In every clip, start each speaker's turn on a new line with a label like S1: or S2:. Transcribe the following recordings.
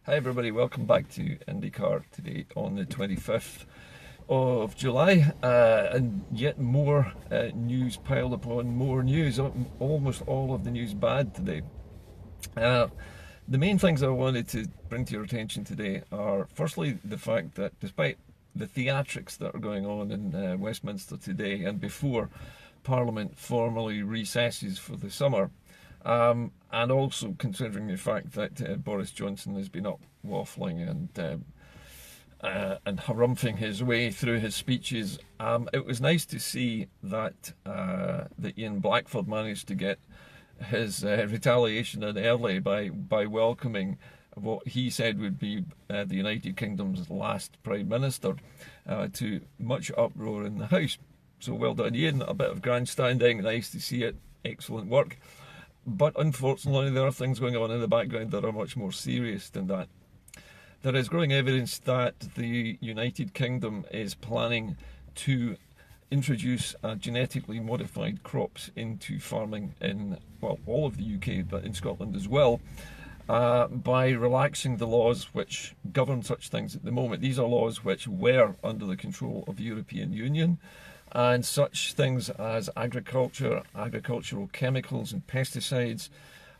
S1: Hi everybody, welcome back to IndyCar today on the 25th of July, and yet more news piled upon more news. Almost all of the news bad today. The main things I wanted to bring to your attention today are firstly the fact that despite the theatrics that are going on in Westminster today and before Parliament formally recesses for the summer, and also considering the fact that Boris Johnson has been up waffling and harumphing his way through his speeches, it was nice to see that Ian Blackford managed to get his retaliation in early by welcoming what he said would be the United Kingdom's last Prime Minister to much uproar in the House. So well done, Ian. A bit of grandstanding, nice to see it, excellent work. But unfortunately, there are things going on in the background that are much more serious than that. There is growing evidence that the United Kingdom is planning to introduce genetically modified crops into farming in, well, all of the UK, but in Scotland as well, by relaxing the laws which govern such things at the moment. These are laws which were under the control of the European Union, and such things as agriculture, agricultural chemicals and pesticides,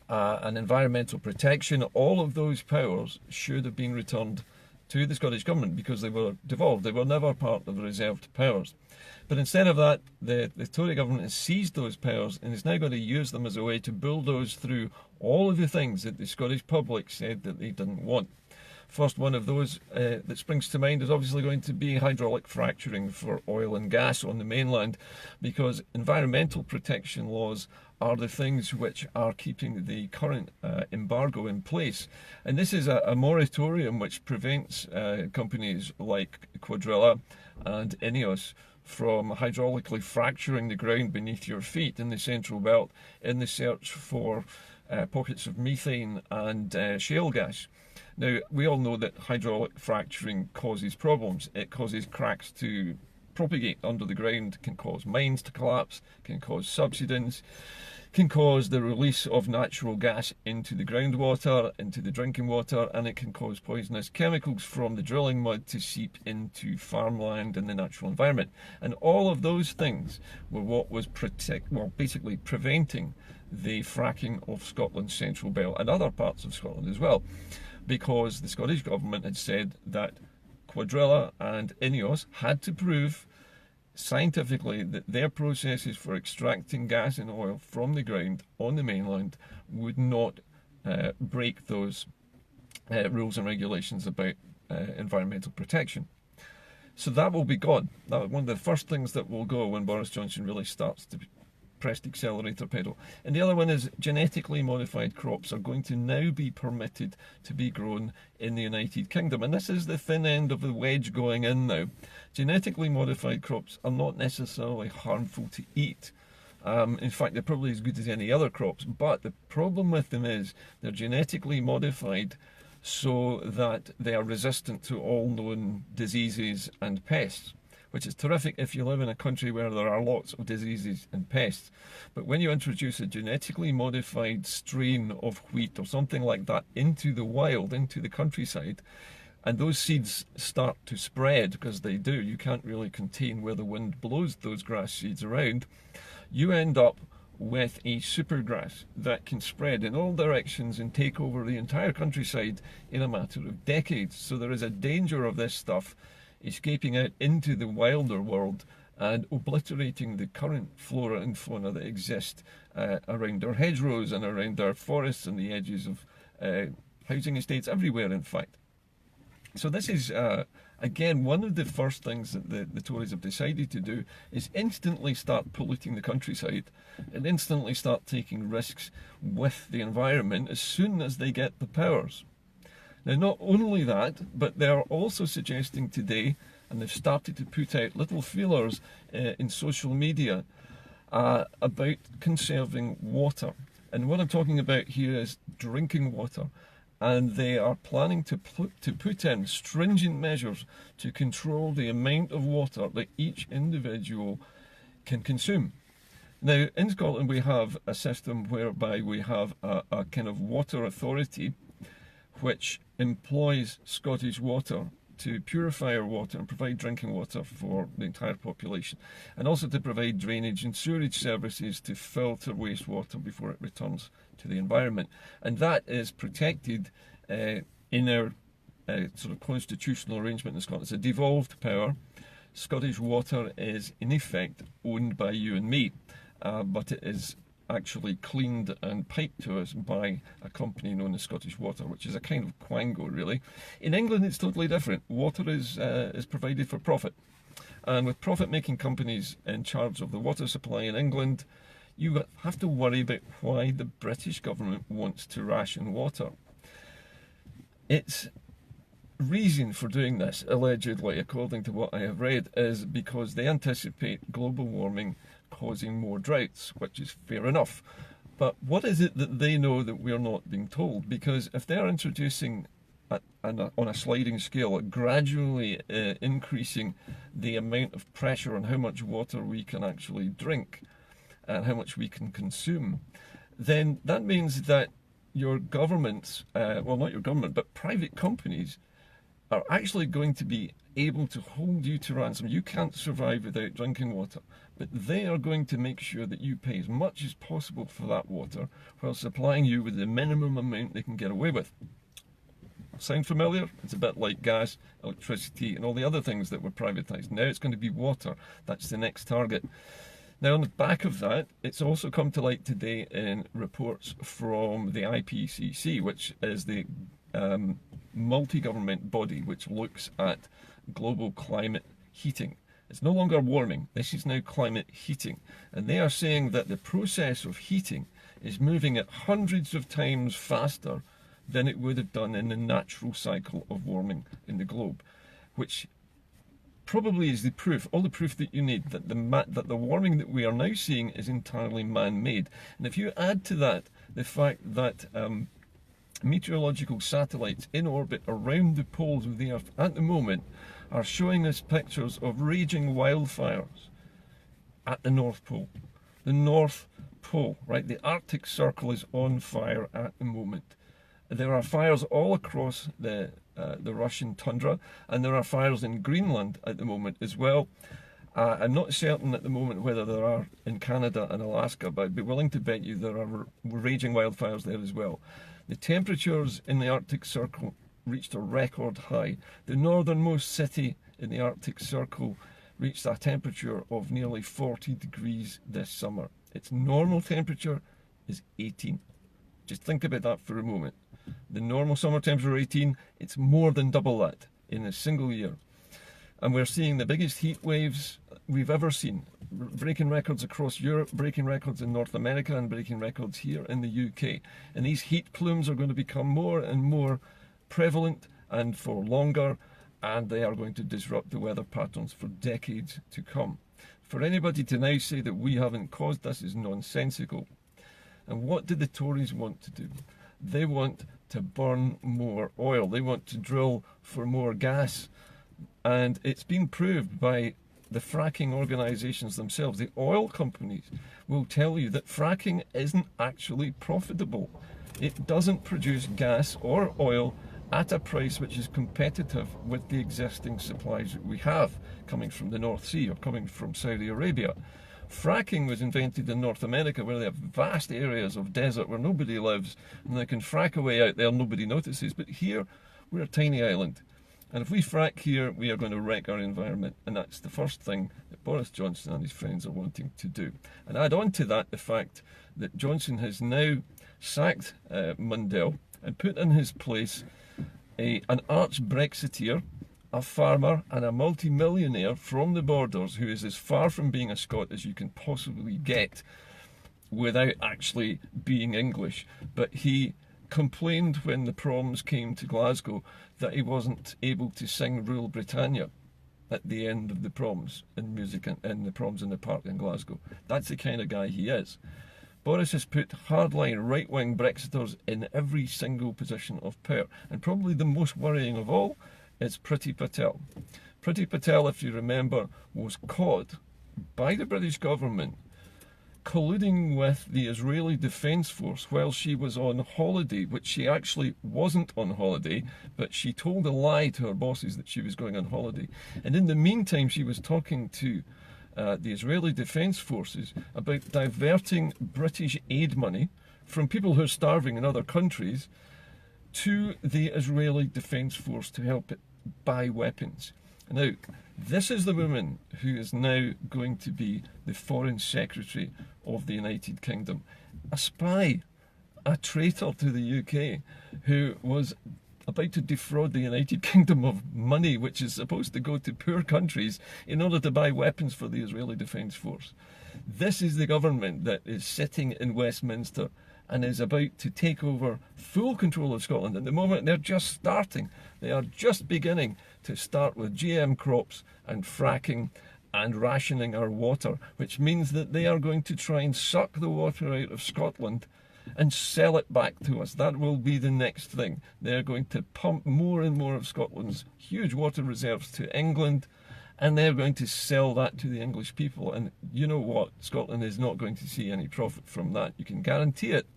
S1: and environmental protection, all of those powers should have been returned to the Scottish Government because they were devolved. They were never part of the reserved powers. But instead of that, the Tory government has seized those powers and is now going to use them as a way to bulldoze through all of the things that the Scottish public said that they didn't want. First one of those that springs to mind is obviously going to be hydraulic fracturing for oil and gas on the mainland, because environmental protection laws are the things which are keeping the current embargo in place. And this is a moratorium which prevents companies like Quadrilla and Ineos from hydraulically fracturing the ground beneath your feet in the Central Belt in the search for pockets of methane and shale gas. Now, we all know that hydraulic fracturing causes problems. It causes cracks to propagate under the ground, can cause mines to collapse, can cause subsidence, can cause the release of natural gas into the groundwater, into the drinking water, and it can cause poisonous chemicals from the drilling mud to seep into farmland and the natural environment. And all of those things were what was basically preventing the fracking of Scotland's Central Belt and other parts of Scotland as well, because the Scottish Government had said that Quadrilla and Ineos had to prove scientifically that their processes for extracting gas and oil from the ground on the mainland would not break those rules and regulations about environmental protection. So that will be gone. That one of the first things that will go when Boris Johnson really starts to press the accelerator pedal. And the other one is genetically modified crops are going to now be permitted to be grown in the United Kingdom. And this is the thin end of the wedge going in now. Genetically modified crops are not necessarily harmful to eat. In fact, they're probably as good as any other crops. But the problem with them is they're genetically modified so that they are resistant to all known diseases and pests, which is terrific if you live in a country where there are lots of diseases and pests. But when you introduce a genetically modified strain of wheat or something like that into the wild, into the countryside, and those seeds start to spread, because they do, you can't really contain where the wind blows those grass seeds around, you end up with a supergrass that can spread in all directions and take over the entire countryside in a matter of decades. So there is a danger of this stuff escaping out into the wilder world and obliterating the current flora and fauna that exist around our hedgerows and around our forests and the edges of housing estates everywhere, in fact. So this is, again, one of the first things that the Tories have decided to do is instantly start polluting the countryside and instantly start taking risks with the environment as soon as they get the powers. Now, not only that, but they are also suggesting today, and they've started to put out little feelers in social media about conserving water. And what I'm talking about here is drinking water. And they are planning to put in stringent measures to control the amount of water that each individual can consume. Now, in Scotland, we have a system whereby we have a kind of water authority which employs Scottish Water to purify our water and provide drinking water for the entire population, and also to provide drainage and sewerage services to filter wastewater before it returns to the environment. And that is protected in our sort of constitutional arrangement in Scotland. It's a devolved power. Scottish Water is in effect owned by you and me, but it is actually cleaned and piped to us by a company known as Scottish Water, which is a kind of quango, really. In England, it's totally different. Water is provided for profit, and with profit-making companies in charge of the water supply in England, you have to worry about why the British government wants to ration water. Its reason for doing this, allegedly, according to what I have read, is because they anticipate global warming causing more droughts, which is fair enough. But what is it that they know that we're not being told? Because if they're introducing, on a sliding scale, gradually increasing the amount of pressure on how much water we can actually drink and how much we can consume, then that means that your governments, well, not your government, but private companies, are actually going to be able to hold you to ransom. You can't survive without drinking water, but they are going to make sure that you pay as much as possible for that water while supplying you with the minimum amount they can get away with. Sound familiar? It's a bit like gas, electricity, and all the other things that were privatised. Now it's going to be water. That's the next target. Now, on the back of that, it's also come to light today in reports from the IPCC, which is the multi-government body which looks at global climate heating. It's no longer warming, this is now climate heating. And they are saying that the process of heating is moving at hundreds of times faster than it would have done in the natural cycle of warming in the globe, which probably is the proof, all the proof that you need, that the warming that we are now seeing is entirely man-made. And if you add to that the fact that meteorological satellites in orbit around the poles of the Earth at the moment are showing us pictures of raging wildfires at the North Pole. The North Pole, right? The Arctic Circle is on fire at the moment. There are fires all across the Russian tundra, and there are fires in Greenland at the moment as well. I'm not certain at the moment whether there are in Canada and Alaska, but I'd be willing to bet you there are raging wildfires there as well. The temperatures in the Arctic Circle reached a record high. The northernmost city in the Arctic Circle reached a temperature of nearly 40 degrees this summer. Its normal temperature is 18. Just think about that for a moment. The normal summer temperature 18, it's more than double that in a single year. And we're seeing the biggest heat waves we've ever seen, breaking records across Europe, breaking records in North America, and breaking records here in the UK. And these heat plumes are going to become more and more prevalent and for longer, and they are going to disrupt the weather patterns for decades to come. For anybody to now say that we haven't caused this is nonsensical. And what do the Tories want to do? They want to burn more oil. They want to drill for more gas. And it's been proved by the fracking organisations themselves. The oil companies will tell you that fracking isn't actually profitable. It doesn't produce gas or oil at a price which is competitive with the existing supplies that we have coming from the North Sea or coming from Saudi Arabia. Fracking was invented in North America, where they have vast areas of desert where nobody lives, and they can frack away out there, nobody notices. But here, we're a tiny island. And if we frack here, we are going to wreck our environment. And that's the first thing that Boris Johnson and his friends are wanting to do. And add on to that the fact that Johnson has now sacked Mundell and put in his place an arch-Brexiteer, a farmer and a multi-millionaire from the borders who is as far from being a Scot as you can possibly get without actually being English. But he complained when the proms came to Glasgow that he wasn't able to sing Rule Britannia at the end of the proms in music and the proms in the park in Glasgow. That's the kind of guy he is. Boris has put hardline right-wing Brexiters in every single position of power. And probably the most worrying of all is Priti Patel. Priti Patel, if you remember, was caught by the British government colluding with the Israeli Defence Force while she was on holiday, which she actually wasn't on holiday, but she told a lie to her bosses that she was going on holiday. And in the meantime, she was talking to the Israeli Defence Forces about diverting British aid money from people who are starving in other countries to the Israeli Defence Force to help it buy weapons. Now, this is the woman who is now going to be the Foreign Secretary of the United Kingdom. A spy, a traitor to the UK, who was about to defraud the United Kingdom of money which is supposed to go to poor countries in order to buy weapons for the Israeli Defence Force. This is the government that is sitting in Westminster and is about to take over full control of Scotland. At the moment, they're just starting. They are just beginning to start with GM crops and fracking and rationing our water, which means that they are going to try and suck the water out of Scotland and sell it back to us. That will be the next thing. They're going to pump more and more of Scotland's huge water reserves to England, and they're going to sell that to the English people. And you know what? Scotland is not going to see any profit from that. You can guarantee it.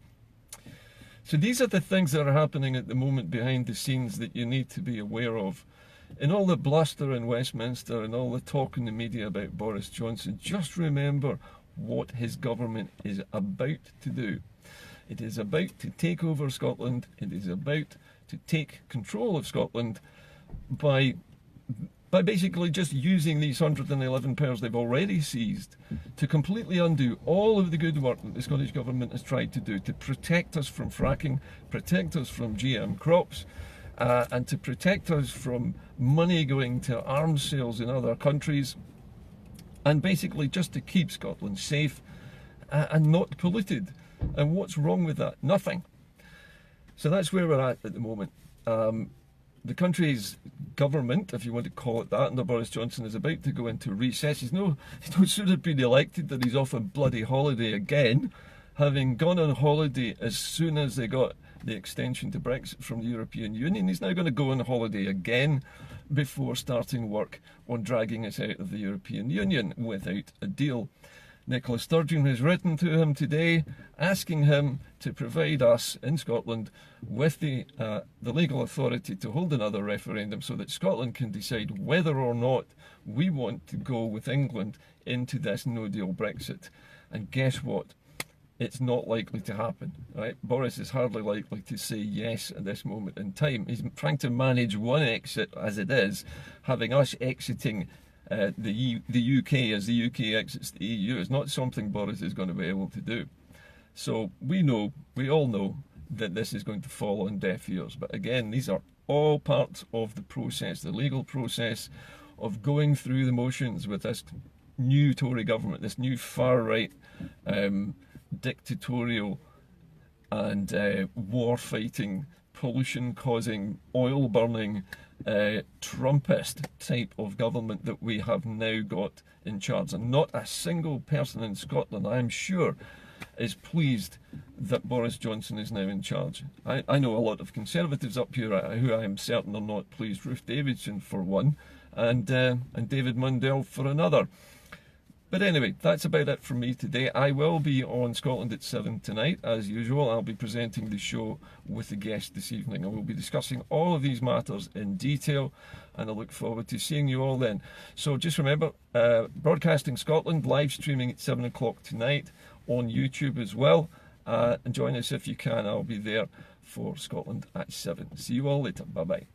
S1: So these are the things that are happening at the moment behind the scenes that you need to be aware of. In all the bluster in Westminster and all the talk in the media about Boris Johnson, just remember what his government is about to do. It is about to take over Scotland. It is about to take control of Scotland by basically just using these 111 powers they've already seized to completely undo all of the good work that the Scottish Government has tried to do to protect us from fracking, protect us from GM crops, and to protect us from money going to arms sales in other countries, and basically just to keep Scotland safe and not polluted. And what's wrong with that? Nothing. So that's where we're at the moment. The country's government, if you want to call it that, under Boris Johnson is about to go into recess. He's no sooner been elected that he's off on bloody holiday again, having gone on holiday as soon as they got the extension to Brexit from the European Union. He's now going to go on holiday again before starting work on dragging us out of the European Union without a deal. Nicola Sturgeon has written to him today asking him to provide us in Scotland with the legal authority to hold another referendum so that Scotland can decide whether or not we want to go with England into this no-deal Brexit. And guess what? It's not likely to happen. Right? Boris is hardly likely to say yes at this moment in time. He's trying to manage one exit as it is, having us exiting the UK as the UK exits the EU is not something Boris is going to be able to do. So we all know that this is going to fall on deaf ears. But again, these are all parts of the process, the legal process of going through the motions with this new Tory government, this new far-right dictatorial and war-fighting, pollution-causing, oil-burning Trumpist type of government that we have now got in charge. And not a single person in Scotland, I'm sure, is pleased that Boris Johnson is now in charge. I know a lot of Conservatives up here who I am certain are not pleased. Ruth Davidson for one, and David Mundell for another. But anyway, that's about it from me today. I will be on Scotland at 7 tonight, as usual. I'll be presenting the show with a guest this evening. I will be discussing all of these matters in detail, and I look forward to seeing you all then. So just remember, Broadcasting Scotland, live streaming at 7 o'clock tonight on YouTube as well. And join us if you can. I'll be there for Scotland at 7. See you all later. Bye-bye.